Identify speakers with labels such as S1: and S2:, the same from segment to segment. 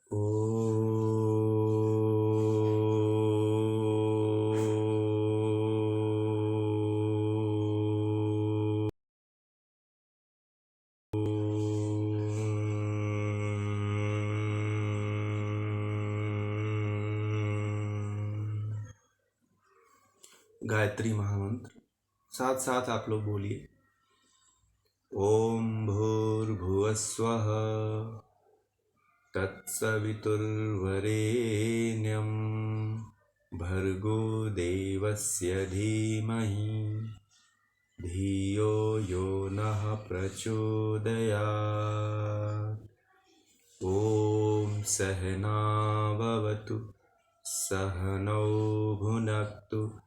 S1: ओ गायत्री महामंत्र साथ साथ आप लोग बोलिए। ओम भूर्भुवस्वः तत्सवितुर्वरेण्यं भर्गो देवस्य धीमहि धियो यो नः प्रचोदयात्। ॐ सहनाववतु सहनौ भुनक्तु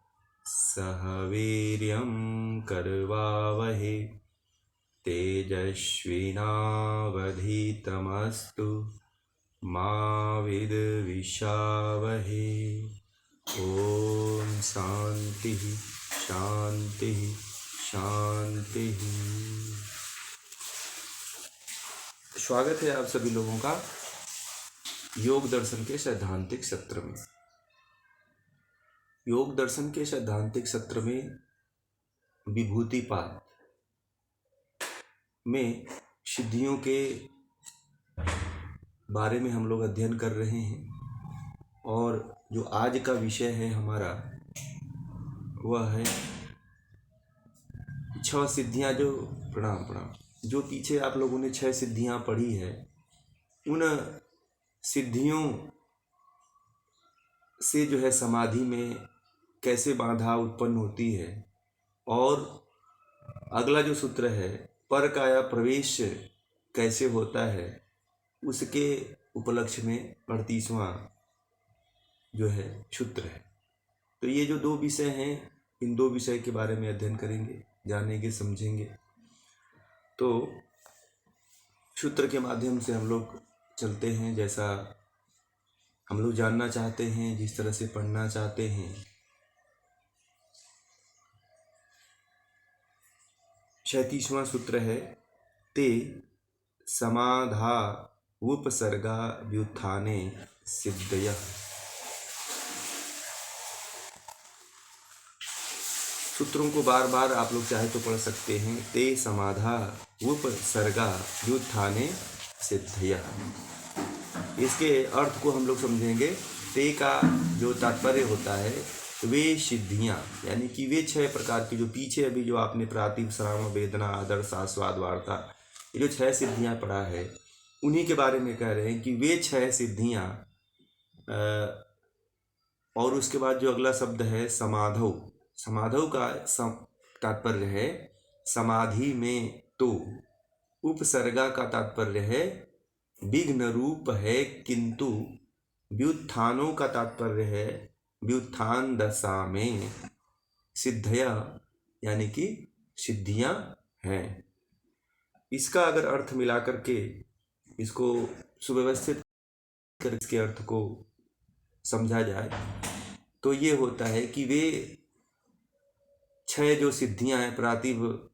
S1: सह वीर्यं करवावहे तेजस्विनावधीतमस्तु मा विद्विषावहे। ओम शांति शांति शांति। स्वागत है आप सभी लोगों का योग दर्शन के सैद्धांतिक सत्र में। योग दर्शन के सैद्धांतिक सत्र में विभूतिपाद में सिद्धियों के बारे में हम लोग अध्ययन कर रहे हैं और जो आज का विषय है हमारा वह है 6 सिद्धियां। जो प्रणाम जो पीछे आप लोगों ने 6 सिद्धियां पढ़ी है, उन सिद्धियों से जो है समाधि में कैसे बाधा उत्पन्न होती है, और अगला जो सूत्र है पर काया प्रवेश कैसे होता है, उसके उपलक्ष्य में 38वां जो है सूत्र है। तो ये जो 2 विषय हैं, इन 2 विषय के बारे में अध्ययन करेंगे, जानेंगे, समझेंगे। तो सूत्र के माध्यम से हम लोग चलते हैं, जैसा हम लोग जानना चाहते हैं, जिस तरह से पढ़ना चाहते हैं। 37वां सूत्र है ते समाधा उपसर्गा व्युत्थाने सिद्धयः। सूत्रों को बार बार आप लोग चाहे तो पढ़ सकते हैं। ते समाधा उपसर्गा व्युत्थाने सिद्धयः, इसके अर्थ को हम लोग समझेंगे। ते का जो तात्पर्य होता है, वे सिद्धियां, यानी कि वे 6 प्रकार की जो पीछे अभी जो आपने प्रातिभ, श्रावण, वेदना, आदर्श, आस्वाद, वार्ता, ये जो 6 सिद्धियां पढ़ा है, उन्हीं के बारे में कह रहे हैं कि वे 6 सिद्धियां। और उसके बाद जो अगला शब्द है समाधौ, समाधौ का तात्पर्य है समाधि में। तो उपसर्गा का तात्पर्य है विघ्न रूप है, किंतु व्युत्थानों का तात्पर्य है व्युत्थान दशा में सिद्धया, यानी कि सिद्धियां हैं। इसका अगर अर्थ मिला करके इसको सुव्यवस्थित कर इसके अर्थ को समझा जाए तो ये होता है कि वे 6 जो सिद्धियां हैं, प्रातिभ,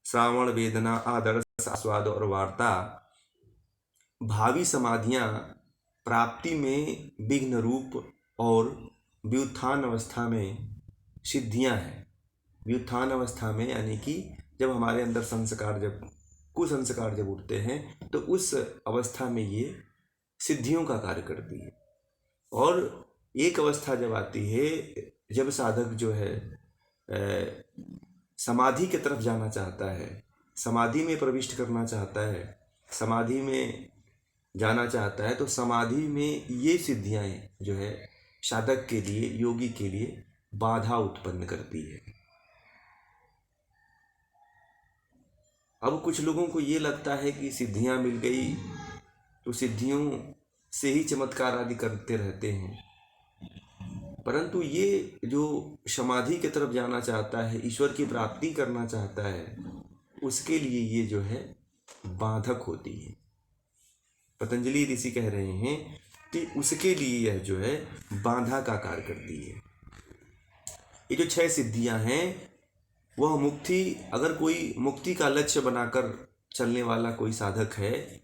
S1: श्रावण, वेदना, आदर्श, आस्वाद और वार्ता, भावी समाधियां प्राप्ति में विघ्न रूप और व्युत्थान अवस्था में सिद्धियां हैं। व्युत्थान अवस्था में यानी कि जब हमारे अंदर संस्कार, जब कुसंस्कार जब उठते हैं, तो उस अवस्था में ये सिद्धियों का कार्य करती है। और एक अवस्था जब आती है, जब साधक जो है समाधि की तरफ जाना चाहता है, समाधि में प्रविष्ट करना चाहता है, समाधि में जाना चाहता है, तो समाधि में ये सिद्धियां जो है साधक के लिए, योगी के लिए बाधा उत्पन्न करती है। अब कुछ लोगों को ये लगता है कि सिद्धियां मिल गई तो सिद्धियों से ही चमत्कार आदि करते रहते हैं, परंतु ये जो समाधि की तरफ जाना चाहता है, ईश्वर की प्राप्ति करना चाहता है, उसके लिए ये जो है बाधक होती है। पतंजलि ऋषि कह रहे हैं कि उसके लिए यह जो है बाधा का कार्य करती है। ये जो 6 सिद्धियां हैं, वह मुक्ति, अगर कोई मुक्ति का लक्ष्य बनाकर चलने वाला कोई साधक है,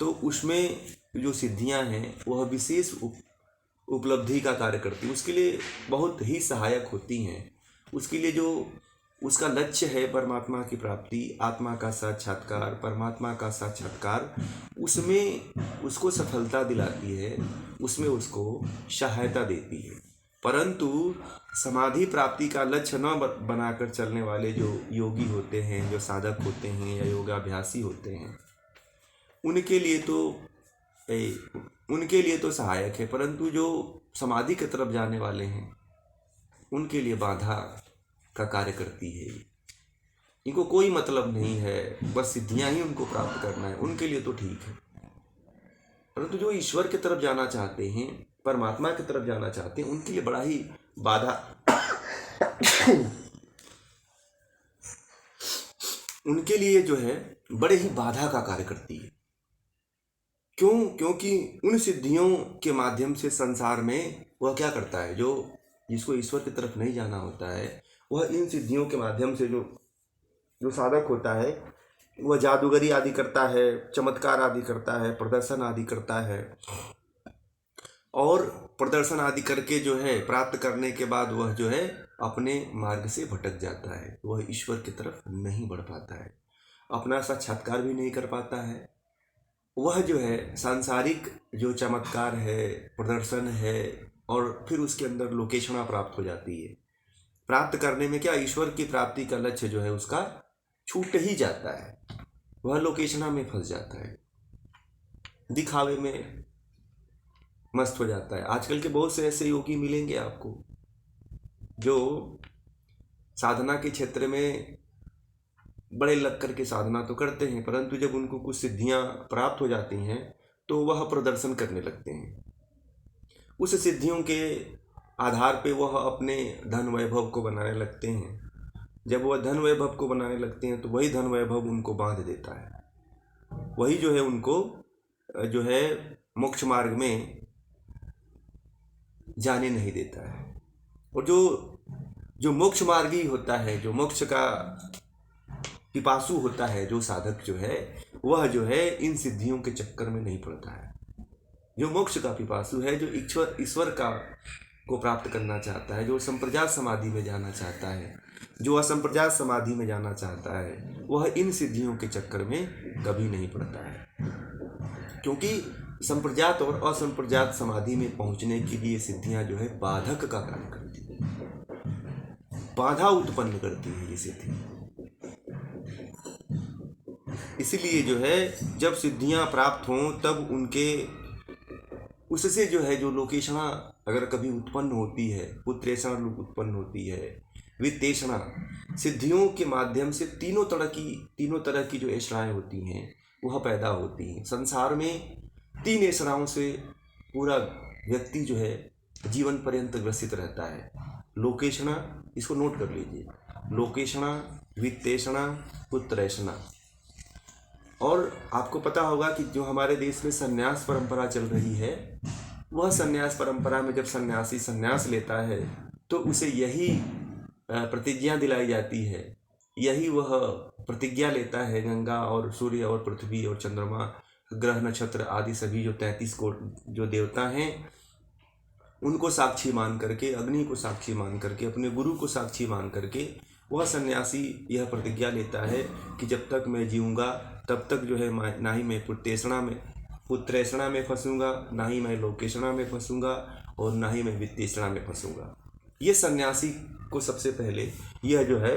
S1: तो उसमें जो सिद्धियां हैं वह विशेष उपलब्धि का कार्य करती है, उसके लिए बहुत ही सहायक होती हैं। उसके लिए जो उसका लक्ष्य है परमात्मा की प्राप्ति, आत्मा का साक्षात्कार, परमात्मा का साक्षात्कार, उसमें उसको सफलता दिलाती है, उसमें उसको सहायता देती है। परंतु समाधि प्राप्ति का लक्ष्य न बनाकर चलने वाले जो योगी होते हैं, जो साधक होते हैं या योगाभ्यासी होते हैं, उनके लिए तो सहायक है, परंतु जो समाधि की तरफ जाने वाले हैं उनके लिए बाधा का कार्य करती है। इनको कोई मतलब नहीं है, बस सिद्धियां ही उनको प्राप्त करना है, उनके लिए तो ठीक है। परंतु जो ईश्वर की तरफ जाना चाहते हैं, परमात्मा की तरफ जाना चाहते हैं, उनके लिए बड़ा ही बाधा उनके लिए जो है बड़े ही बाधा का कार्य करती है। क्यों? क्योंकि उन सिद्धियों के माध्यम से संसार में वह क्या करता है, जो जिसको ईश्वर की तरफ नहीं जाना होता है, वह इन सिद्धियों के माध्यम से जो साधक होता है वह जादूगरी आदि करता है, चमत्कार आदि करता है, प्रदर्शन आदि करता है, और प्रदर्शन आदि करके जो है प्राप्त करने के बाद वह जो है अपने मार्ग से भटक जाता है, वह ईश्वर की तरफ नहीं बढ़ पाता है, अपना साक्षात्कार भी नहीं कर पाता है। वह जो है सांसारिक जो चमत्कार है, प्रदर्शन है, और फिर उसके अंदर लोकेशना प्राप्त हो जाती है। प्राप्त करने में क्या, ईश्वर की प्राप्ति का लक्ष्य जो है उसका छूट ही जाता है, वह लोकेशना में फंस जाता है, दिखावे में मस्त हो जाता है। आजकल के बहुत से ऐसे योगी मिलेंगे आपको जो साधना के क्षेत्र में बड़े लग करके साधना तो करते हैं, परंतु जब उनको कुछ सिद्धियां प्राप्त हो जाती हैं तो वह प्रदर्शन करने लगते हैं। उस सिद्धियों के आधार पे वह अपने धन वैभव को बनाने लगते हैं। जब वह धन वैभव को बनाने लगते हैं तो वही धन वैभव उनको बांध देता है, वही जो है उनको जो है मोक्ष मार्ग में जाने नहीं देता है। और जो मोक्ष मार्गी होता है, जो मोक्ष का पिपासु होता है, जो साधक जो है वह जो है इन सिद्धियों के चक्कर में नहीं पड़ता है। जो मोक्ष का पिपासु है, जो ईश्वर का को प्राप्त करना चाहता है, जो संप्रजात समाधि में जाना चाहता है, जो असंप्रजात समाधि में जाना चाहता है, वह इन सिद्धियों के चक्कर में कभी नहीं पड़ता है। क्योंकि संप्रजात और असंप्रजात समाधि में पहुंचने के लिए सिद्धियां जो है बाधक का कार्य करती है, बाधा उत्पन्न करती है ये सिद्धि। इसीलिए जो है जब सिद्धियां प्राप्त हों तब उनके उससे जो है जो लोकेशना अगर कभी उत्पन्न होती है, पुत्रेषणा उत्पन्न होती है, वित्तेषणा, सिद्धियों के माध्यम से तीनों तरह की जो ऐषणाएं होती हैं वह पैदा होती हैं। संसार में 3 ऐषणाओं से पूरा व्यक्ति जो है जीवन पर्यंत ग्रसित रहता है। लोकेशना, इसको नोट कर लीजिए, लोकेशना, वित्तेषणा, पुत्रेषणा। और आपको पता होगा कि जो हमारे देश में संन्यास परंपरा चल रही है, वह संन्यास परंपरा में जब सन्यासी संन्यास लेता है तो उसे यही प्रतिज्ञा दिलाई जाती है, यही वह प्रतिज्ञा लेता है। गंगा और सूर्य और पृथ्वी और चंद्रमा, ग्रह नक्षत्र आदि सभी जो 33 कोट जो देवता हैं उनको साक्षी मान करके, अग्नि को साक्षी मान करके, अपने गुरु को साक्षी मान करके वह सन्यासी यह प्रतिज्ञा लेता है कि जब तक मैं जीऊँगा तब तक जो है ना ही मैं पुत्रेषणा में फंसूंगा, ना ही मैं लोकेशणा में फंसूंगा, और ना ही मैं वित्तेषणा में फंसूंगा। ये सन्यासी को सबसे पहले यह जो है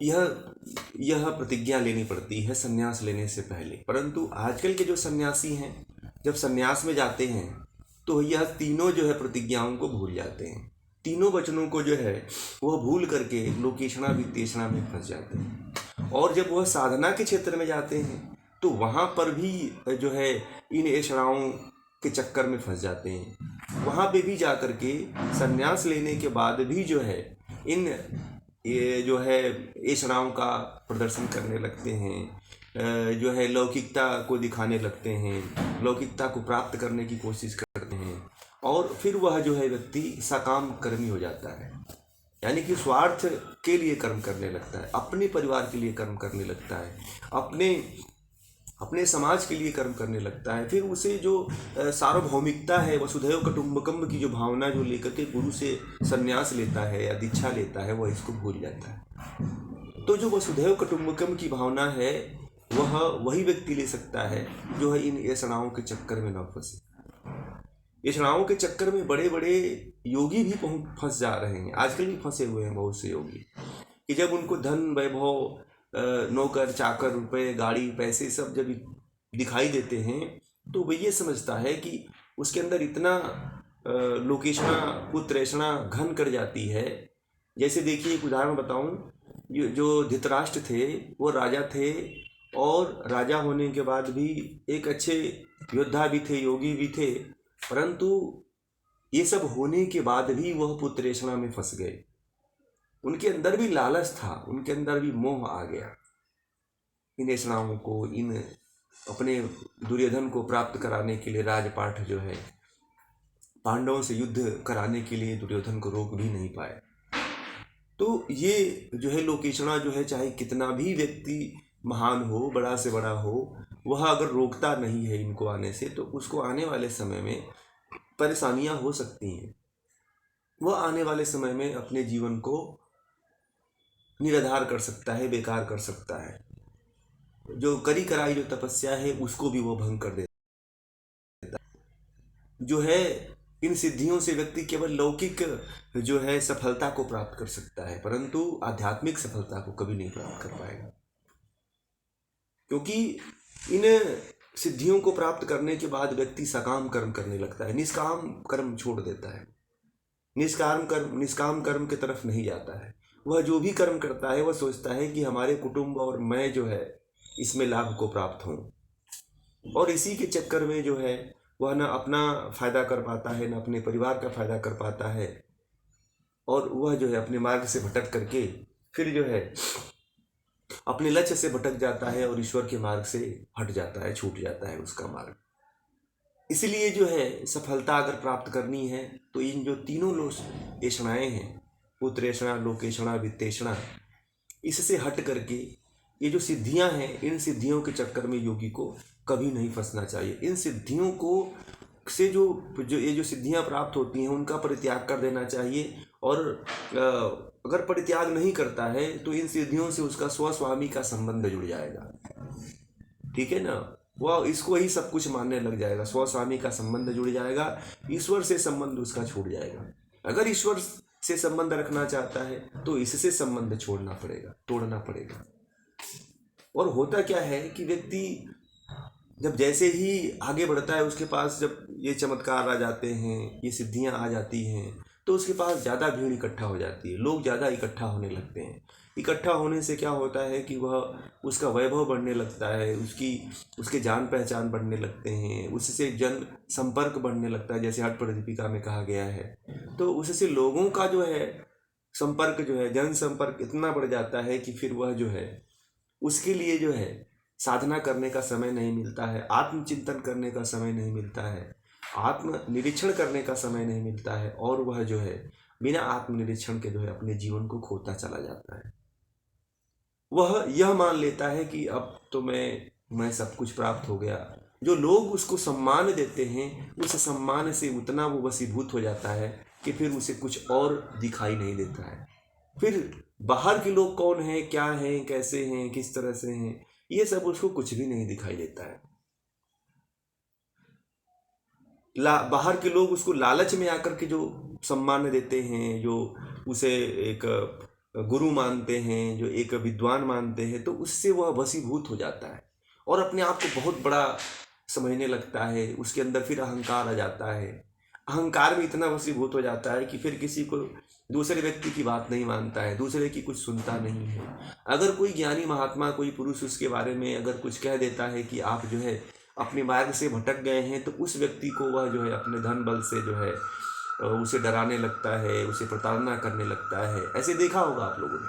S1: यह प्रतिज्ञा लेनी पड़ती है सन्यास लेने से पहले। परंतु आजकल के जो सन्यासी हैं जब सन्यास में जाते हैं तो यह तीनों जो है प्रतिज्ञाओं को भूल जाते हैं, तीनों वचनों को जो है वह भूल करके लोकेशणा वित्तेषणा में फंस जाते हैं। और जब वह साधना के क्षेत्र में जाते हैं तो वहाँ पर भी जो है इन ऐषणाओं के चक्कर में फंस जाते हैं। वहाँ पे भी जा कर के संन्यास लेने के बाद भी जो है ये जो है ऐषणाओं का प्रदर्शन करने लगते हैं, जो है लौकिकता को दिखाने लगते हैं, लौकिकता को प्राप्त करने की कोशिश करते हैं, और फिर वह जो है व्यक्ति सकाम कर्मी हो जाता है, यानी कि स्वार्थ के लिए कर्म करने लगता है, अपने परिवार के लिए कर्म करने लगता है, अपने अपने समाज के लिए कर्म करने लगता है। फिर उसे जो सार्वभौमिकता है, वसुधैव कुटुम्बकम की जो भावना जो लेकर के गुरु से संन्यास लेता है या दीक्षा लेता है, वह इसको भूल जाता है। तो जो वसुधैव कुटुम्बकम की भावना है वह वही व्यक्ति ले सकता है जो है इन ऐषणाओं के चक्कर में न फंसे। ऐषणाओं के चक्कर में बड़े बड़े योगी भी फंस जा रहे हैं, आजकल भी फंसे हुए हैं बहुत से योगी, कि जब उनको धन वैभव, नौकर चाकर, रुपए, गाड़ी, पैसे सब जब दिखाई देते हैं तो वह ये समझता है कि उसके अंदर इतना लोकेशना उत्तरेषणा घन कर जाती है। जैसे देखिए एक उदाहरण बताऊं, जो धृतराष्ट्र थे वो राजा थे, और राजा होने के बाद भी एक अच्छे योद्धा भी थे, योगी भी थे, परंतु ये सब होने के बाद भी वह पुत्रेषणा में फंस गए। उनके अंदर भी लालच था, उनके अंदर भी मोह आ गया इन ऐषणाओं को, इन अपने दुर्योधन को प्राप्त कराने के लिए राजपाठ जो है, पांडवों से युद्ध कराने के लिए दुर्योधन को रोक भी नहीं पाए। तो ये जो है लोकेशना जो है, चाहे कितना भी व्यक्ति महान हो, बड़ा से बड़ा हो, वह अगर रोकता नहीं है इनको आने से, तो उसको आने वाले समय में परेशानियां हो सकती हैं। वह आने वाले समय में अपने जीवन को निराधार कर सकता है, बेकार कर सकता है। जो करी कराई जो तपस्या है उसको भी वो भंग कर देता है। जो है इन सिद्धियों से व्यक्ति केवल लौकिक जो है सफलता को प्राप्त कर सकता है, परंतु आध्यात्मिक सफलता को कभी नहीं प्राप्त कर पाएगा, क्योंकि इन सिद्धियों को प्राप्त करने के बाद व्यक्ति सकाम कर्म करने लगता है, निष्काम कर्म छोड़ देता है। निष्काम कर्म की तरफ नहीं जाता है। वह जो भी कर्म करता है वह सोचता है कि हमारे कुटुंब और मैं जो है इसमें लाभ को प्राप्त हूँ, और इसी के चक्कर में जो है वह न अपना फायदा कर पाता है, न अपने परिवार का फायदा कर पाता है, और वह जो है अपने मार्ग से भटक करके फिर जो है अपने लक्ष्य से भटक जाता है और ईश्वर के मार्ग से हट जाता है, छूट जाता है उसका मार्ग। इसलिए जो है सफलता अगर प्राप्त करनी है तो इन जो तीनों ऐषणाएं हैं, पुत्रेषणा, लोकेषणा, वित्तेषणा, इससे हट करके ये जो सिद्धियां हैं, इन सिद्धियों के चक्कर में योगी को कभी नहीं फंसना चाहिए। इन सिद्धियों को से जो ये जो सिद्धियां प्राप्त होती हैं उनका परित्याग कर देना चाहिए, और अगर परित्याग नहीं करता है तो इन सिद्धियों से उसका स्वस्वामी का संबंध जुड़ जाएगा, ठीक है ना। वह इसको ही सब कुछ मानने लग जाएगा, स्वस्वामी का संबंध जुड़ जाएगा, ईश्वर से संबंध उसका छूट जाएगा। अगर ईश्वर से संबंध रखना चाहता है तो इससे संबंध छोड़ना पड़ेगा, तोड़ना पड़ेगा। और होता क्या है कि व्यक्ति जब जैसे ही आगे बढ़ता है, उसके पास जब ये चमत्कार आ जाते हैं, ये सिद्धियां आ जाती हैं, तो उसके पास ज़्यादा भीड़ इकट्ठा हो जाती है, लोग ज़्यादा इकट्ठा होने लगते हैं। इकट्ठा होने से क्या होता है कि वह उसका वैभव बढ़ने लगता है, उसके जान पहचान बढ़ने लगते हैं, उससे जन संपर्क बढ़ने लगता है, जैसे हठ प्रदीपिका में कहा गया है। तो उससे लोगों का जो है संपर्क जो है, जन संपर्क इतना बढ़ जाता है कि फिर वह जो है उसके लिए जो है साधना करने का समय नहीं मिलता है, आत्मचिंतन करने का समय नहीं मिलता है, आत्म निरीक्षण करने का समय नहीं मिलता है, और वह जो है बिना आत्मनिरीक्षण के जो है अपने जीवन को खोता चला जाता है। वह यह मान लेता है कि अब तो मैं सब कुछ प्राप्त हो गया। जो लोग उसको सम्मान देते हैं, उस सम्मान से उतना वो वशीभूत हो जाता है कि फिर उसे कुछ और दिखाई नहीं देता है। फिर बाहर के लोग कौन हैं, क्या हैं, कैसे हैं, किस तरह से हैं, ये सब उसको कुछ भी नहीं दिखाई देता है। बाहर के लोग उसको लालच में आकर के जो सम्मान देते हैं, जो उसे एक गुरु मानते हैं, जो एक विद्वान मानते हैं, तो उससे वह वशीभूत हो जाता है और अपने आप को बहुत बड़ा समझने लगता है। उसके अंदर फिर अहंकार आ जाता है। अहंकार में इतना वशीभूत हो जाता है कि फिर किसी को, दूसरे व्यक्ति की बात नहीं मानता है, दूसरे की कुछ सुनता नहीं है। अगर कोई ज्ञानी महात्मा, कोई पुरुष उसके बारे में अगर कुछ कह देता है कि आप जो है अपने मार्ग से भटक गए हैं, तो उस व्यक्ति को वह जो है अपने धन बल से जो है उसे डराने लगता है, उसे प्रताड़ना करने लगता है। ऐसे देखा होगा आप लोगों ने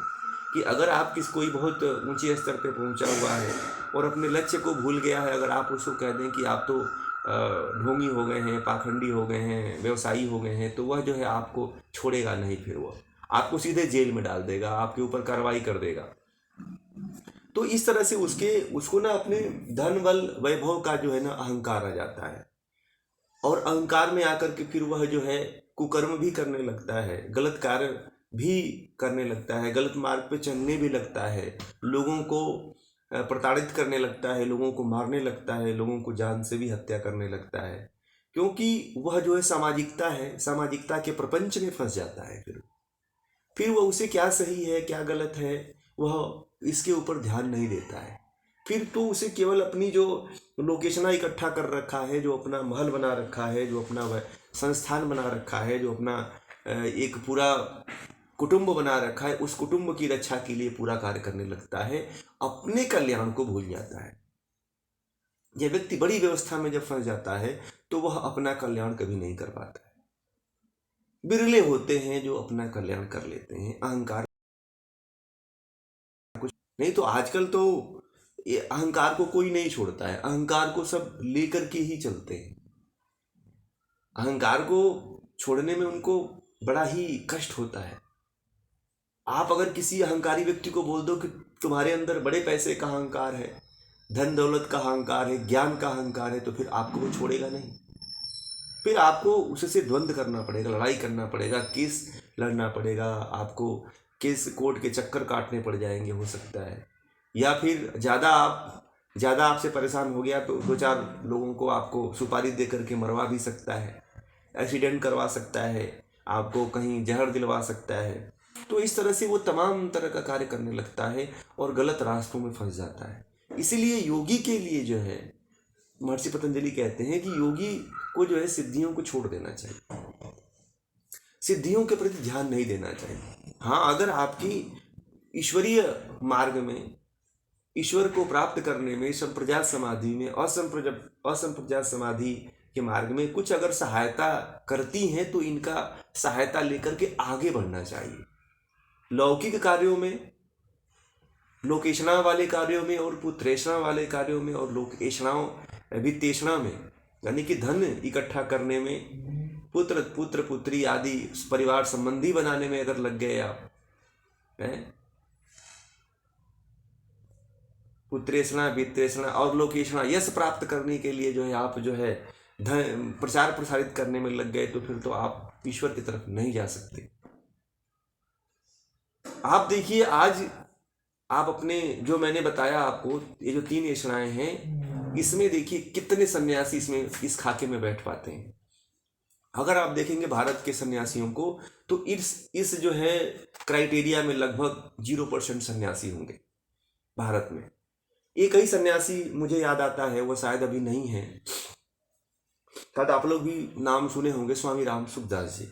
S1: कि अगर आप कोई बहुत ऊंचे स्तर पे पहुंचा हुआ है और अपने लक्ष्य को भूल गया है, अगर आप उसको कह दें कि आप तो ढोंगी हो गए हैं, पाखंडी हो गए हैं, व्यवसायी हो गए हैं, तो वह जो है आपको छोड़ेगा नहीं। फिर वह आपको सीधे जेल में डाल देगा, आपके ऊपर कार्रवाई कर देगा। तो इस तरह से उसको ना अपने धन बल वैभव का जो है ना अहंकार आ जाता है, और अहंकार में आकर के फिर वह जो है कुकर्म भी करने लगता है, गलत कार्य भी करने लगता है, गलत मार्ग पे चलने भी लगता है, लोगों को प्रताड़ित करने लगता है, लोगों को मारने लगता है, लोगों को जान से भी हत्या करने लगता है, क्योंकि वह जो है सामाजिकता के प्रपंच में फंस जाता है। फिर वह उसे क्या सही है क्या गलत है वह इसके ऊपर ध्यान नहीं देता है। फिर तो उसे केवल अपनी जो लोकेशना इकट्ठा कर रखा है, जो अपना महल बना रखा है, जो अपना संस्थान बना रखा है, जो अपना एक पूरा कुटुंब बना रखा है, उस कुटुंब की रक्षा के लिए पूरा कार्य करने लगता है, अपने कल्याण को भूल जाता है। यह व्यक्ति बड़ी व्यवस्था में जब फंस जाता है तो वह अपना कल्याण कभी नहीं कर पाता है। बिरले होते हैं जो अपना कल्याण कर लेते हैं, अहंकार कुछ नहीं। तो आजकल तो ये अहंकार को कोई नहीं छोड़ता है, अहंकार को सब लेकर के ही चलते हैं। अहंकार को छोड़ने में उनको बड़ा ही कष्ट होता है। आप अगर किसी अहंकारी व्यक्ति को बोल दो कि तुम्हारे अंदर बड़े पैसे का अहंकार है, धन दौलत का अहंकार है, ज्ञान का अहंकार है, तो फिर आपको वो छोड़ेगा नहीं। फिर आपको उससे द्वंद्व करना पड़ेगा, लड़ाई करना पड़ेगा, केस लड़ना पड़ेगा, आपको केस कोर्ट के चक्कर काटने पड़ जाएंगे हो सकता है। या फिर ज़्यादा आपसे परेशान हो गया तो 2-4 लोगों को आपको सुपारी दे करके मरवा भी सकता है, एक्सीडेंट करवा सकता है, आपको कहीं जहर दिलवा सकता है। तो इस तरह से वो तमाम तरह का कार्य करने लगता है और गलत रास्तों में फंस जाता है। इसीलिए योगी के लिए जो है महर्षि पतंजलि कहते हैं कि योगी को जो है सिद्धियों को छोड़ देना चाहिए, सिद्धियों के प्रति ध्यान नहीं देना चाहिए। हाँ, अगर आपकी ईश्वरीय मार्ग में, ईश्वर को प्राप्त करने में, संप्रजात समाधि में, असंप्रजात समाधि के मार्ग में कुछ अगर सहायता करती हैं तो इनका सहायता लेकर के आगे बढ़ना चाहिए। लौकिक कार्यों में, लोकेशना वाले कार्यों में और पुत्रेषणा वाले कार्यों में और लोकेशणाओं वित्तेषणा में, यानी कि धन इकट्ठा करने में, पुत्र पुत्री आदि परिवार संबंधी बनाने में अगर लग गए आप, पुत्रेषणा वित्तेषणा और लोकेशणा, यश प्राप्त करने के लिए जो है आप जो है धन प्रचार प्रसारित करने में लग गए, तो फिर तो आप ईश्वर की तरफ नहीं जा सकते। आप देखिए आज आप अपने जो मैंने बताया आपको, ये जो 3 ऐषणाएं हैं, इसमें देखिए कितने सन्यासी इस खाके में बैठ पाते हैं। अगर आप देखेंगे भारत के सन्यासियों को तो इस जो है क्राइटेरिया में लगभग 0% सन्यासी होंगे भारत में। एक ही सन्यासी मुझे याद आता है, वो शायद अभी नहीं है, शायद आप लोग भी नाम सुने होंगे, स्वामी राम सुखदास जी।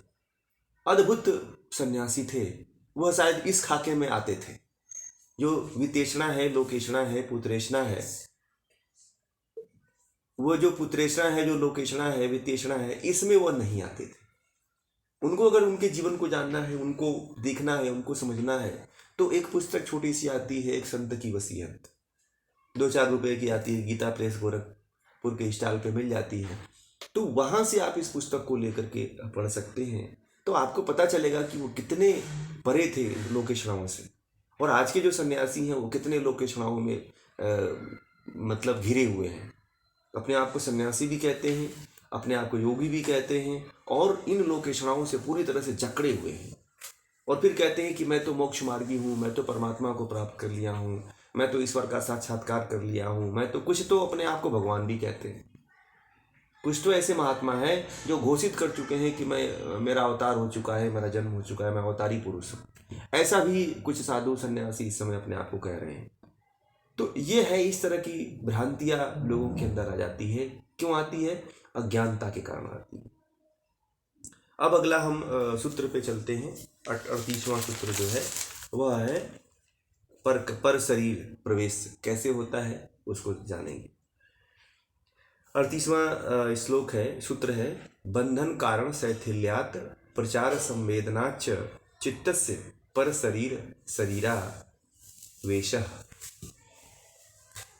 S1: अद्भुत सन्यासी थे, वह शायद इस खाके में आते थे। जो वित्तेषणा है, लोकेशणा है, पुत्रेषणा है, वो जो पुत्रेषणा है, जो लोकेशणा है, वित्तेषणा है, इसमें वो नहीं आते थे। उनको अगर उनके जीवन को जानना है, उनको देखना है, उनको समझना है, तो एक पुस्तक छोटी सी आती है, एक संत की वसीयत, 2-4 रुपए की आती है, गीता प्रेस गोरखपुर के स्टॉल पे मिल जाती है। तो वहाँ से आप इस पुस्तक को लेकर के पढ़ सकते हैं, तो आपको पता चलेगा कि वो कितने परे थे लोकेशणाओं से, और आज के जो सन्यासी हैं वो कितने लोकेशणाओं में मतलब घिरे हुए हैं। अपने आप को सन्यासी भी कहते हैं, अपने आप को योगी भी कहते हैं, और इन लोकेशणाओं से पूरी तरह से जकड़े हुए हैं, और फिर कहते हैं कि मैं तो मोक्ष मार्गी हूँ, मैं तो परमात्मा को प्राप्त कर लिया हूँ, मैं तो ईश्वर का साक्षात्कार कर लिया हूँ, मैं तो कुछ तो अपने आप को भगवान भी कहते हैं। कुछ तो ऐसे महात्मा हैं जो घोषित कर चुके हैं कि मेरा अवतार हो चुका है, मेरा जन्म हो चुका है, मैं अवतारी पुरुष हूँ। ऐसा भी कुछ साधु सन्यासी इस समय अपने आप को कह रहे हैं। तो ये है, इस तरह की भ्रांतियां लोगों के अंदर आ जाती है। क्यों आती है? अज्ञानता के कारण आती है। अब अगला हम सूत्र पे चलते हैं। 38वां सूत्र जो है वह है पर शरीर प्रवेश कैसे होता है उसको जानेंगे। 38वां श्लोक है, सूत्र है, बंधन कारण शैथिल्यात् प्रचार संवेदनाच चित्तस्य पर शरीरा वेशः।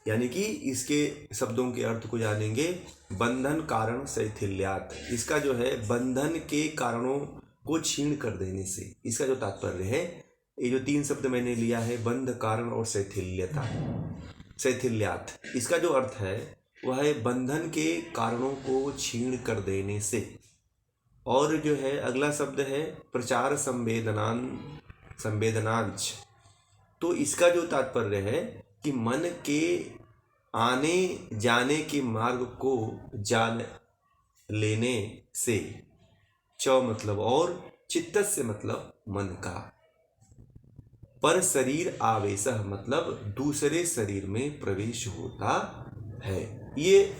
S1: यानी कि इसके शब्दों के अर्थ को जानेंगे। बंधन कारण शैथिल्यात्, इसका जो है बंधन के कारणों को छीण कर देने से, इसका जो तात्पर्य है ये जो 3 शब्द मैंने लिया है, बंध, कारण और शैथिल्यता, शैथिल्यात, इसका जो अर्थ है वह है बंधन के कारणों को छीण कर देने से। और जो है अगला शब्द है प्रचार संवेदनांच। तो इसका जो तात्पर्य है कि मन के आने जाने के मार्ग को जान लेने से। च मतलब और, चित्तस्य मतलब मन का, पर शरीर आवेश मतलब दूसरे शरीर में प्रवेश होता है। ये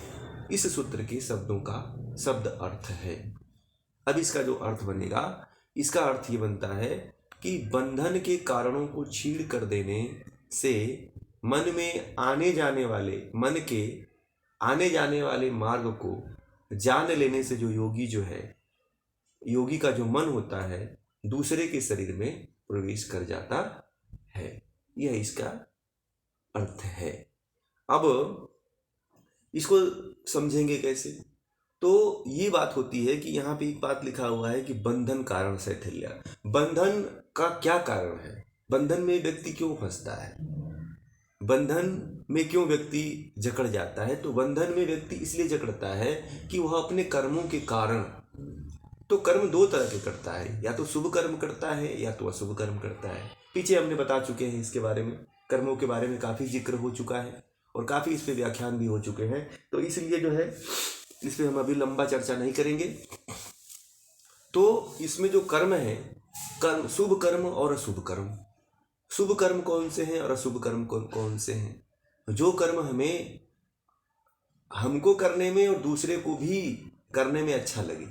S1: इस सूत्र के शब्दों का शब्द अर्थ है। अब इसका जो अर्थ बनेगा, इसका अर्थ ये बनता है कि बंधन के कारणों को छीण कर देने से मन में आने जाने वाले मार्ग को जान लेने से जो योगी का जो मन होता है दूसरे के शरीर में प्रवेश कर जाता है। यह इसका अर्थ है। अब इसको समझेंगे कैसे? तो ये बात होती है कि यहाँ पे एक बात लिखा हुआ है कि बंधन कारण शैथिल्य। बंधन का क्या कारण है? बंधन में व्यक्ति क्यों फंसता है? बंधन में क्यों व्यक्ति जकड़ जाता है? तो बंधन में व्यक्ति इसलिए जकड़ता है कि वह अपने कर्मों के कारण, तो कर्म 2 तरह के करता है, या तो शुभ कर्म करता है या तो अशुभ कर्म करता है। पीछे हमने बता चुके हैं इसके बारे में, कर्मों के बारे में काफ़ी जिक्र हो चुका है और काफ़ी इस पे व्याख्यान भी हो चुके हैं। तो इसलिए जो है इस पर हम अभी लंबा चर्चा नहीं करेंगे। तो इसमें जो कर्म है, कर्म, शुभ कर्म और अशुभ कर्म। शुभ कर्म कौन से हैं और अशुभ कर्म कौन से हैं? जो कर्म हमको करने में और दूसरे को भी करने में अच्छा लगे,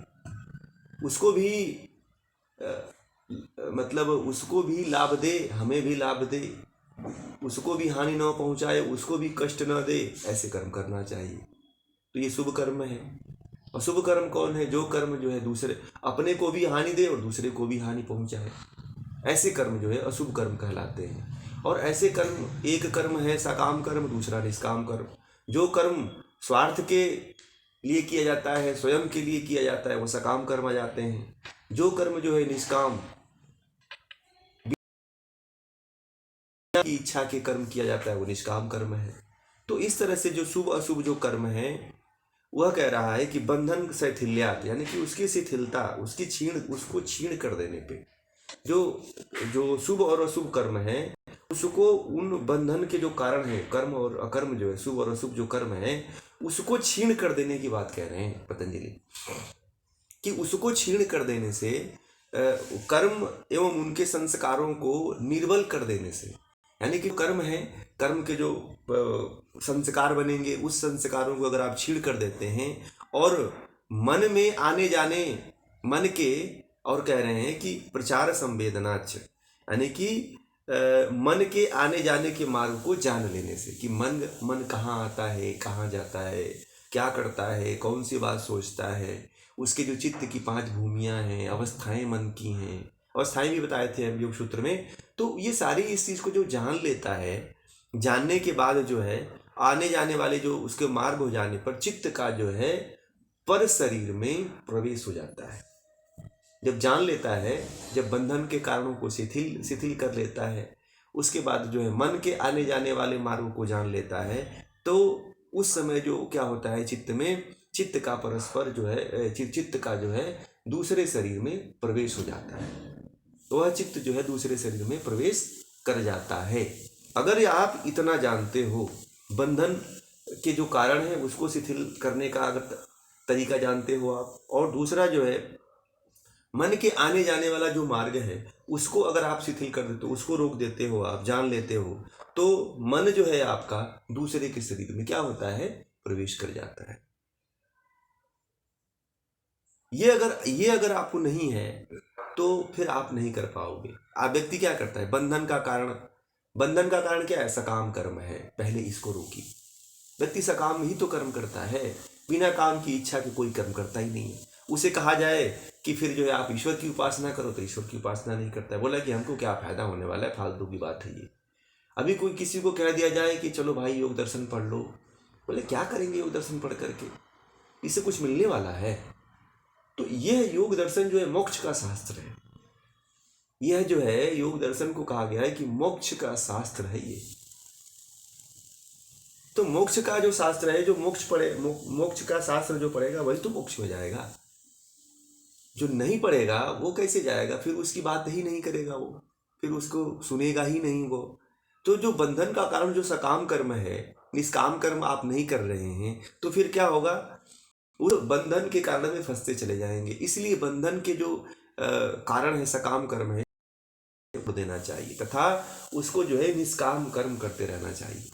S1: उसको भी मतलब उसको भी लाभ दे, हमें भी लाभ दे, उसको भी हानि न पहुंचाए, उसको भी कष्ट न दे, ऐसे कर्म करना चाहिए। तो ये शुभ कर्म है। अशुभ कर्म कौन है? जो कर्म जो है दूसरे, अपने को भी हानि दे और दूसरे को भी हानि पहुंचाए, ऐसे कर्म जो है अशुभ कर्म कहलाते हैं। और ऐसे कर्म, एक कर्म है सकाम कर्म, दूसरा निष्काम कर्म। जो कर्म स्वार्थ के लिए किया जाता है, स्वयं के लिए किया जाता है, वो सकाम कर्म आ जाते हैं। जो कर्म जो है निष्काम, बिना की इच्छा के कर्म किया जाता है, वो निष्काम कर्म है। तो इस तरह से जो शुभ अशुभ जो कर्म है, वह कह रहा है कि बंधन शैथिल्यात, यानी कि उसकी शिथिलता, उसको छीण कर देने पे जो शुभ और अशुभ कर्म है, उसको, उन बंधन के जो कारण है, कर्म और अकर्म जो है, शुभ और अशुभ जो कर्म है, उसको छीण कर देने की बात कह रहे हैं पतंजलि, कि उसको छीण कर देने से, कर्म एवं उनके संस्कारों को निर्बल कर देने से, यानी कि कर्म है, कर्म के जो संस्कार बनेंगे, उस संस्कारों को अगर आप छीण कर देते हैं और मन में आने जाने, मन के, और कह रहे हैं कि प्रचार संवेदनाच, यानी कि मन के आने जाने के मार्ग को जान लेने से, कि मन कहाँ आता है, कहाँ जाता है, क्या करता है, कौन सी बात सोचता है, उसके जो चित्त की 5 भूमियाँ हैं, अवस्थाएं मन की हैं, अवस्थाएं भी बताए थे हम योग सूत्र में। तो ये सारी इस चीज़ को जो जान लेता है, जानने के बाद जो है आने जाने वाले जो उसके मार्ग हो जाने पर चित्त का जो है पर शरीर में प्रवेश हो जाता है। जब जान लेता है, जब बंधन के कारणों को शिथिल कर लेता है, उसके बाद जो है मन के आने जाने वाले मार्गों को जान लेता है, तो उस समय जो क्या होता है, चित्त का परस्पर जो है, चित्त का जो है दूसरे शरीर में प्रवेश हो जाता है। तो वह चित्त जो है दूसरे शरीर में प्रवेश कर जाता है। अगर आप इतना जानते हो, बंधन के जो कारण है उसको शिथिल करने का अगर तरीका जानते हो आप, और दूसरा जो है मन के आने जाने वाला जो मार्ग है उसको अगर आप शिथिल कर देते हो, उसको रोक देते हो, आप जान लेते हो, तो मन जो है आपका दूसरे के शरीर में क्या होता है, प्रवेश कर जाता है। ये अगर आपको नहीं है तो फिर आप नहीं कर पाओगे। आप व्यक्ति क्या करता है, बंधन का कारण क्या है, सकाम कर्म है, पहले इसको रोकी। व्यक्ति सकाम ही तो कर्म करता है, बिना काम की इच्छा के कोई कर्म करता ही नहीं है। उसे कहा जाए कि फिर जो है आप ईश्वर की उपासना करो, तो ईश्वर की उपासना नहीं करता है, बोला कि हमको क्या फायदा होने वाला है, फालतू की बात है ये। अभी कोई किसी को कह दिया जाए कि चलो भाई योग दर्शन पढ़ लो, बोले क्या करेंगे योग दर्शन पढ़ करके, इससे कुछ मिलने वाला है? तो यह योग दर्शन जो है मोक्ष का शास्त्र है। यह जो है योग दर्शन को कहा गया है कि मोक्ष का शास्त्र है ये। तो मोक्ष का जो शास्त्र है, जो मोक्ष का शास्त्र जो पढ़ेगा वही तो मोक्ष में जाएगा। जो नहीं पढ़ेगा वो कैसे जाएगा? फिर उसकी बात ही नहीं करेगा वो, फिर उसको सुनेगा ही नहीं वो। तो जो बंधन का कारण जो सकाम कर्म है, निष्काम कर्म आप नहीं कर रहे हैं, तो फिर क्या होगा? उस बंधन के कारण में फंसते चले जाएंगे। इसलिए बंधन के जो कारण है, सकाम कर्म है, को देना चाहिए तथा उसको जो है निष्काम कर्म करते रहना चाहिए,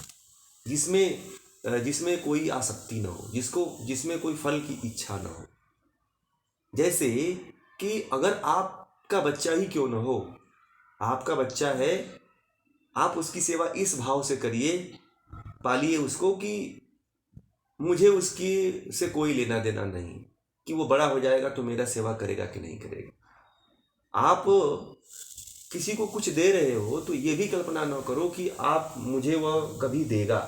S1: जिसमें कोई आसक्ति ना हो, जिसमें कोई फल की इच्छा ना हो। जैसे कि अगर आपका बच्चा ही क्यों ना हो, आपका बच्चा है, आप उसकी सेवा इस भाव से करिए, पालिए उसको कि मुझे उसकी से कोई लेना देना नहीं, कि वो बड़ा हो जाएगा तो मेरा सेवा करेगा कि नहीं करेगा। आप किसी को कुछ दे रहे हो तो ये भी कल्पना न करो कि आप मुझे वह कभी देगा।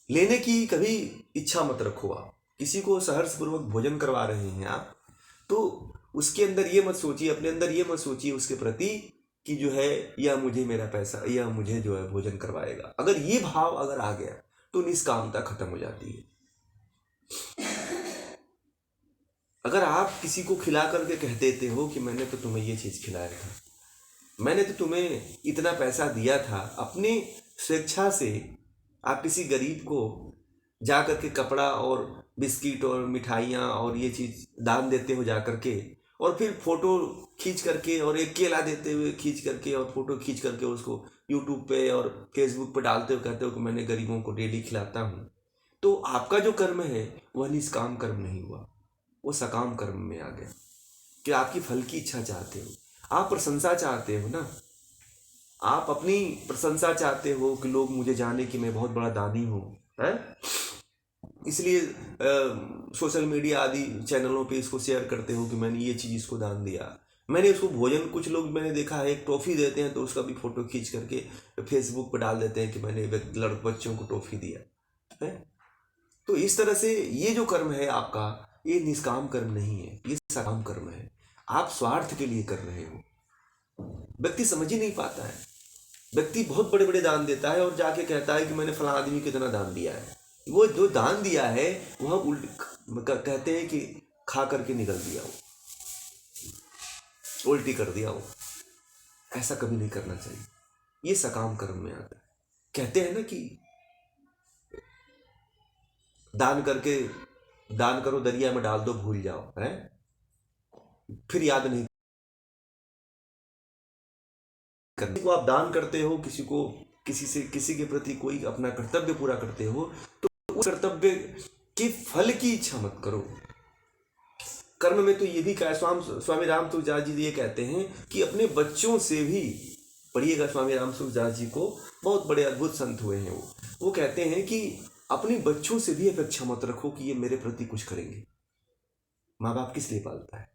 S1: लेने की कभी इच्छा मत रखो। आप किसी को सहर्षपूर्वक भोजन करवा रहे हैं आप, तो उसके अंदर ये मत सोचिए, अपने अंदर ये मत सोचिए उसके प्रति कि जो है यह मुझे मेरा पैसा, यह मुझे जो है भोजन करवाएगा। अगर ये भाव अगर आ गया तो निष्कामता खत्म हो जाती है। अगर आप किसी को खिला करके कह देते हो कि मैंने तो तुम्हें ये चीज़ खिलाया था, मैंने तो तुम्हें इतना पैसा दिया था, अपनी स्वेच्छा से आप किसी गरीब को जा करके कपड़ा और बिस्किट और मिठाइयाँ और ये चीज़ दान देते हो जा करके, और फिर फोटो खींच करके और एक केला देते हुए खींच करके और फोटो खींच करके उसको यूट्यूब पे और फेसबुक पे डालते हो, कहते हो कि मैंने गरीबों को डेली खिलाता हूँ, तो आपका जो कर्म है वह निष्काम कर्म नहीं हुआ, वो सकाम कर्म में आ गया। कि आपकी फल की इच्छा चाहते हो, आप प्रशंसा चाहते हो ना, आप अपनी प्रशंसा चाहते हो कि लोग मुझे जाने कि मैं बहुत बड़ा दानी हूँ, है? इसलिए सोशल मीडिया आदि चैनलों पे इसको शेयर करते हो कि मैंने ये चीज़ इसको दान दिया, मैंने उसको भोजन, कुछ लोग मैंने देखा है एक टॉफ़ी देते हैं तो उसका भी फोटो खींच करके फेसबुक पर डाल देते हैं कि मैंने बच्चों को टॉफ़ी दिया है। तो इस तरह से ये जो कर्म है आपका, ये निष्काम कर्म नहीं है, ये सकाम कर्म है। आप स्वार्थ के लिए कर रहे हो। व्यक्ति समझ ही नहीं पाता है। व्यक्ति बहुत बड़े बड़े दान देता है और जाके कहता है कि मैंने फला आदमी को इतना दान दिया है। वो जो दान दिया है वह कहते हैं कि खा करके निकल दिया, वो उल्टी कर दिया वो। ऐसा कभी नहीं करना चाहिए, ये सकाम कर्म में आता है। कहते हैं ना कि दान करो दरिया में डाल दो भूल जाओ, है? फिर याद नहीं करने को। आप दान करते हो किसी को, किसी के प्रति कोई अपना कर्तव्य पूरा करते हो, तो उस कर्तव्य के फल की इच्छा मत करो। कर्म में तो ये भी कहा, स्वामी राम तुलसीदास जी ये कहते हैं कि अपने बच्चों से भी, पढ़िएगा स्वामी राम तुलसीदास जी को, बहुत बड़े अद्भुत संत हुए हैं वो कहते हैं कि अपने बच्चों से भी अपेक्षा मत रखो कि ये मेरे प्रति कुछ करेंगे। माँ बाप किस लिए पालता है?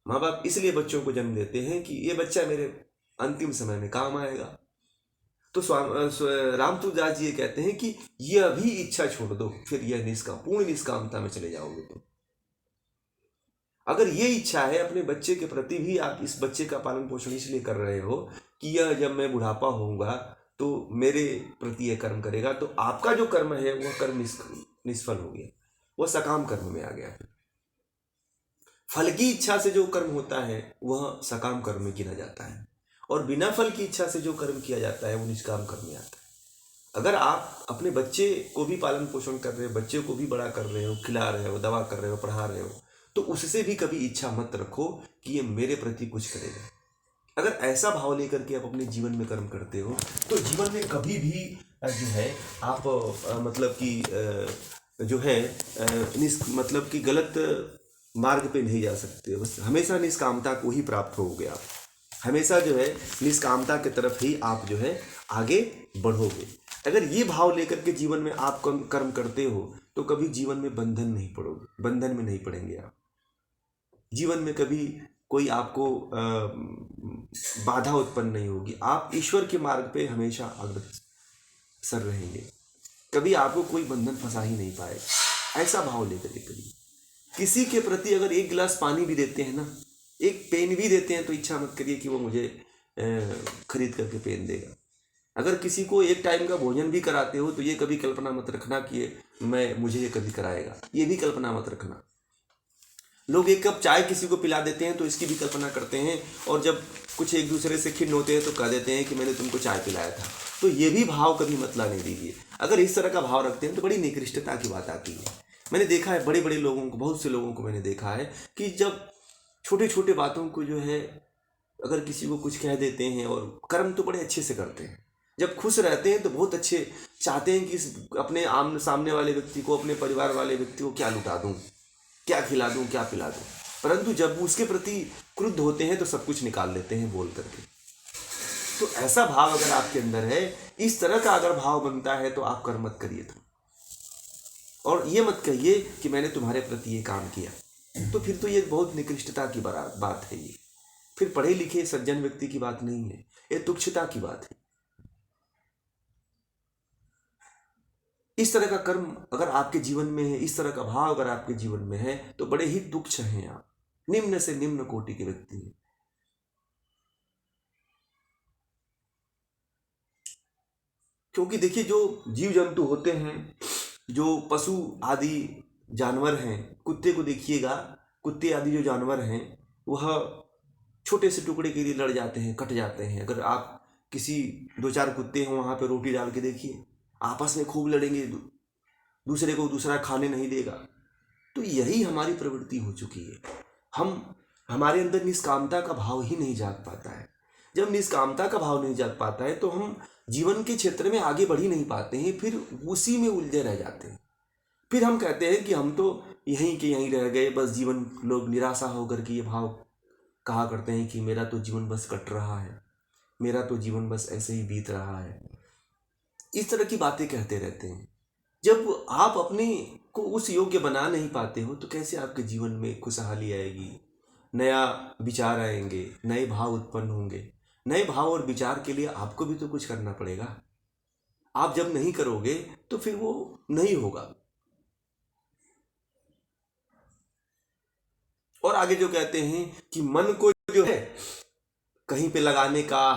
S1: माँ बाप इसलिए बच्चों को जन्म देते हैं कि ये बच्चा मेरे अंतिम समय में काम आएगा। तो राम तुलसीदास जी ये कहते हैं कि यह भी इच्छा छोड़ दो, फिर यह पूर्ण निष्कामता में चले जाओगे। तो अगर ये इच्छा है अपने बच्चे के प्रति भी, आप इस बच्चे का पालन पोषण इसलिए कर रहे हो कि यह जब मैं बुढ़ापा होऊंगा तो मेरे प्रति यह कर्म करेगा, तो आपका जो कर्म है वह कर्म निष्फल हो गया, वह सकाम कर्म में आ गया। फल की इच्छा से जो कर्म होता है वह सकाम कर्म में गिना जाता है, और बिना फल की इच्छा से जो कर्म किया जाता है वो निष्काम कर्म में आता है। अगर आप अपने बच्चे को भी पालन पोषण कर रहे हो, बच्चे को भी बड़ा कर रहे हो, खिला रहे हो, दवा कर रहे हो, पढ़ा रहे हो, तो उससे भी कभी इच्छा मत रखो कि ये मेरे प्रति कुछ करेगा। अगर ऐसा भाव लेकर के आप अपने जीवन में कर्म करते हो तो जीवन में कभी भी जो है आप मतलब कि जो है मतलब कि गलत मार्ग पे नहीं जा सकते। बस हमेशा निष्कामता को ही प्राप्त होगे आप, हमेशा जो है निष्कामता की तरफ ही आप जो है आगे बढ़ोगे। अगर ये भाव लेकर के जीवन में आप कर्म करते हो तो कभी जीवन में बंधन में नहीं पड़ेंगे आप। जीवन में कभी कोई आपको बाधा उत्पन्न नहीं होगी। आप ईश्वर के मार्ग पे हमेशा अग्रसर रहेंगे, कभी आपको कोई बंधन फंसा ही नहीं पाएगा। ऐसा भाव लेकर के कभी किसी के प्रति अगर एक गिलास पानी भी देते हैं ना, एक पेन भी देते हैं तो इच्छा मत करिए कि वो मुझे खरीद करके पेन देगा। अगर किसी को एक टाइम का भोजन भी कराते हो तो ये कभी कल्पना मत रखना कि मुझे ये कभी कराएगा, ये भी कल्पना मत रखना। लोग एक कप चाय किसी को पिला देते हैं तो इसकी भी कल्पना करते हैं, और जब कुछ एक दूसरे से खिन्न होते हैं तो कह देते हैं कि मैंने तुमको चाय पिलाया था। तो ये भी भाव कभी मत लाने दीजिए। अगर इस तरह का भाव रखते हैं तो बड़ी निकृष्टता की बात आती है। मैंने देखा है बड़े बड़े लोगों को, बहुत से लोगों को मैंने देखा है कि जब छोटे छोटे बातों को जो है, अगर किसी को कुछ कह देते हैं, और कर्म तो बड़े अच्छे से करते हैं, जब खुश रहते हैं तो बहुत अच्छे चाहते हैं कि अपने सामने वाले व्यक्ति को, अपने परिवार वाले व्यक्ति को क्या लुटा दूं, क्या खिला दूं, क्या पिला दूं। परंतु जब उसके प्रति क्रुद्ध होते हैं तो सब कुछ निकाल लेते हैं बोल करके। तो ऐसा भाव अगर आपके अंदर है, इस तरह का अगर भाव बनता है तो आप कर्म मत करिए। और ये मत कहिए कि मैंने तुम्हारे प्रति ये काम किया, तो फिर तो ये बहुत निकृष्टता की बात है। ये फिर पढ़े लिखे सज्जन व्यक्ति की बात नहीं है, ये तुच्छता की बात है। इस तरह का कर्म अगर आपके जीवन में है, इस तरह का भाव अगर आपके जीवन में है, तो बड़े ही तुच्छ हैं आप, निम्न से निम्न कोटि के व्यक्ति हैं। क्योंकि देखिए, जो जीव जंतु होते हैं, जो पशु आदि जानवर हैं, कुत्ते को देखिएगा, कुत्ते आदि जो जानवर हैं वह छोटे से टुकड़े के लिए लड़ जाते हैं, कट जाते हैं। अगर आप किसी 2-4 कुत्ते हैं वहाँ पे रोटी डाल के देखिए, आपस में खूब लड़ेंगे, दूसरे को दूसरा खाने नहीं देगा। तो यही हमारी प्रवृत्ति हो चुकी है। हमारे अंदर निष्कामता का भाव ही नहीं जाग पाता है। जब निष्कामता का भाव नहीं जाग पाता है तो हम जीवन के क्षेत्र में आगे बढ़ ही नहीं पाते हैं, फिर उसी में उलझे रह जाते हैं। फिर हम कहते हैं कि हम तो यहीं के यहीं रह गए, बस जीवन। लोग निराशा होकर के ये भाव कहा करते हैं कि मेरा तो जीवन बस कट रहा है, मेरा तो जीवन बस ऐसे ही बीत रहा है। इस तरह की बातें कहते रहते हैं। जब आप अपने को उस योग्य बना नहीं पाते हो तो कैसे आपके जीवन में खुशहाली आएगी, नया विचार आएंगे, नए भाव उत्पन्न होंगे। नए भाव और विचार के लिए आपको भी तो कुछ करना पड़ेगा। आप जब नहीं करोगे तो फिर वो नहीं होगा। और आगे जो कहते हैं कि मन को जो है कहीं पे लगाने का,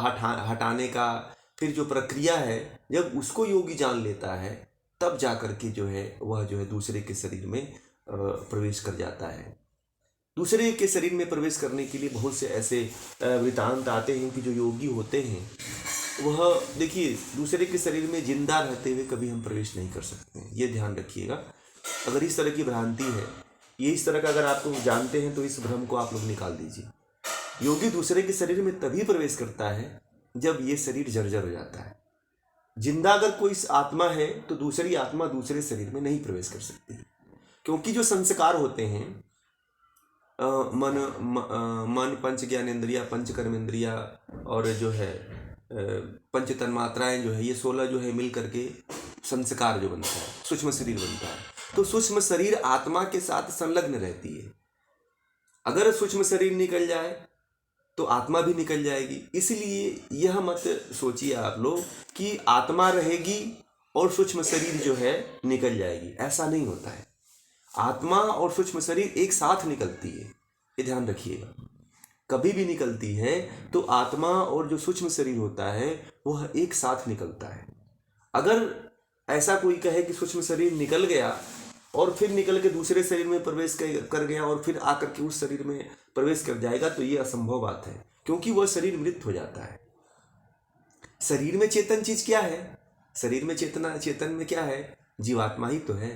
S1: हटाने का, फिर जो प्रक्रिया है, जब उसको योगी जान लेता है तब जा कर के जो है वह जो है दूसरे के शरीर में प्रवेश कर जाता है। दूसरे के शरीर में प्रवेश करने के लिए बहुत से ऐसे वृतांत आते हैं कि जो योगी होते हैं वह, देखिए, दूसरे के शरीर में जिंदा रहते हुए कभी हम प्रवेश नहीं कर सकते हैं, ये ध्यान रखिएगा। अगर इस तरह की भ्रांति है, ये इस तरह का अगर आप लोग जानते हैं तो इस भ्रम को आप लोग निकाल दीजिए। योगी दूसरे के शरीर में तभी प्रवेश करता है जब ये शरीर जर्जर हो जाता है। जिंदा अगर कोई आत्मा है तो दूसरी आत्मा दूसरे शरीर में नहीं प्रवेश कर सकती, क्योंकि जो संस्कार होते हैं, मन पंच ज्ञानेन्द्रिया, पंच कर्मेंद्रिया और जो है पंच तन्मात्राएं जो है, ये 16 जो है मिल करके संस्कार जो बनता है, सूक्ष्म शरीर बनता है। तो सूक्ष्म शरीर आत्मा के साथ संलग्न रहती है। अगर सूक्ष्म शरीर निकल जाए तो आत्मा भी निकल जाएगी। इसलिए यह मत सोचिए आप लोग कि आत्मा रहेगी और सूक्ष्म शरीर जो है निकल जाएगी, ऐसा नहीं होता है। आत्मा और सूक्ष्म शरीर एक साथ निकलती है, ये ध्यान रखिएगा। कभी भी निकलती है तो आत्मा और जो सूक्ष्म शरीर होता है वह एक साथ निकलता है। अगर ऐसा कोई कहे कि सूक्ष्म शरीर निकल गया और फिर निकल के दूसरे शरीर में प्रवेश कर गया और फिर आकर के उस शरीर में प्रवेश कर जाएगा, तो ये असंभव बात है, क्योंकि वह शरीर मृत हो जाता है। शरीर में चेतन चीज क्या है? शरीर में चेतन में क्या है? जीवात्मा ही तो है।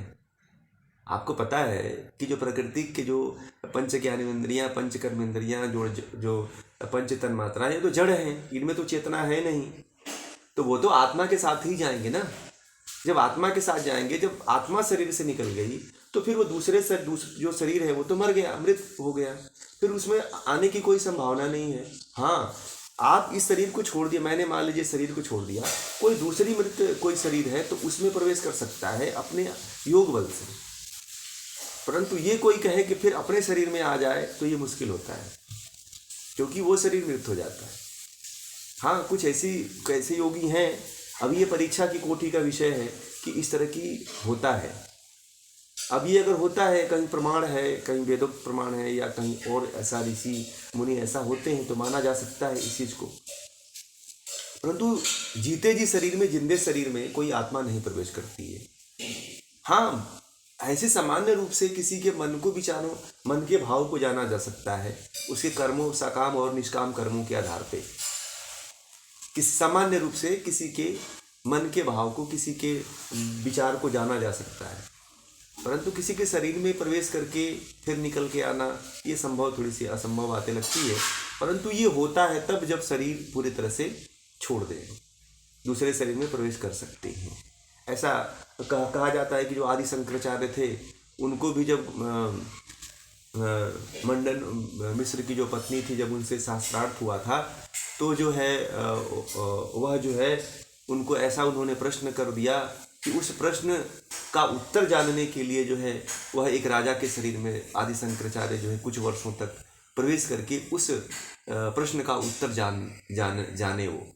S1: आपको पता है कि जो प्रकृति के जो पंच ज्ञानेन्द्रियां, पंच कर्मेंद्रियां, जो पंच तन्मात्राएं, तो जड़ हैं, इनमें तो चेतना है नहीं। तो वो तो आत्मा के साथ ही जाएंगे ना। जब आत्मा के साथ जाएंगे, जब आत्मा शरीर से निकल गई तो फिर वो दूसरे जो शरीर है वो तो मर गया, मृत हो गया, फिर उसमें आने की कोई संभावना नहीं है। हाँ, आप इस शरीर को छोड़ दिया, मैंने मान लीजिए शरीर को छोड़ दिया, कोई दूसरी मृत कोई शरीर है तो उसमें प्रवेश कर सकता है अपने योग बल से। परंतु ये कोई कहे कि फिर अपने शरीर में आ जाए तो ये मुश्किल होता है, क्योंकि वो शरीर मृत हो जाता है। हाँ, कुछ ऐसे योगी हैं, अभी ये परीक्षा की कोटि का विषय है कि इस तरह की होता है। अब ये अगर होता है, कहीं प्रमाण है, कहीं वेदोक्त प्रमाण है या कहीं और ऐसा ऋषि मुनि ऐसा होते हैं तो माना जा सकता है इस चीज़ को। परंतु जीते जी शरीर में, जिंदे शरीर में कोई आत्मा नहीं प्रवेश करती है। हाँ, ऐसे सामान्य रूप से किसी के मन को विचारों, मन के भाव को जाना जा सकता है उसके कर्मों, सकाम और निष्काम कर्मों के आधार पे। किस सामान्य रूप से किसी के मन के भाव को, किसी के विचार को जाना जा सकता है, परंतु किसी के शरीर में प्रवेश करके फिर निकल के आना, ये संभव, थोड़ी सी असंभव बातें लगती है। परंतु ये होता है तब जब शरीर पूरी तरह से छोड़ दे, दूसरे शरीर में प्रवेश कर सकते हैं। ऐसा कहा जाता है कि जो आदि शंकराचार्य थे उनको भी जब मंडन मिश्र की जो पत्नी थी, जब उनसे शास्त्रार्थ हुआ था तो जो है वह जो है उनको ऐसा उन्होंने प्रश्न कर दिया कि उस प्रश्न का उत्तर जानने के लिए जो है वह एक राजा के शरीर में आदि शंकराचार्य जो है कुछ वर्षों तक प्रवेश करके उस प्रश्न का उत्तर जाने वो,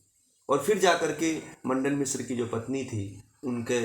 S1: और फिर जा कर के मंडन मिश्र की जो पत्नी थी उनके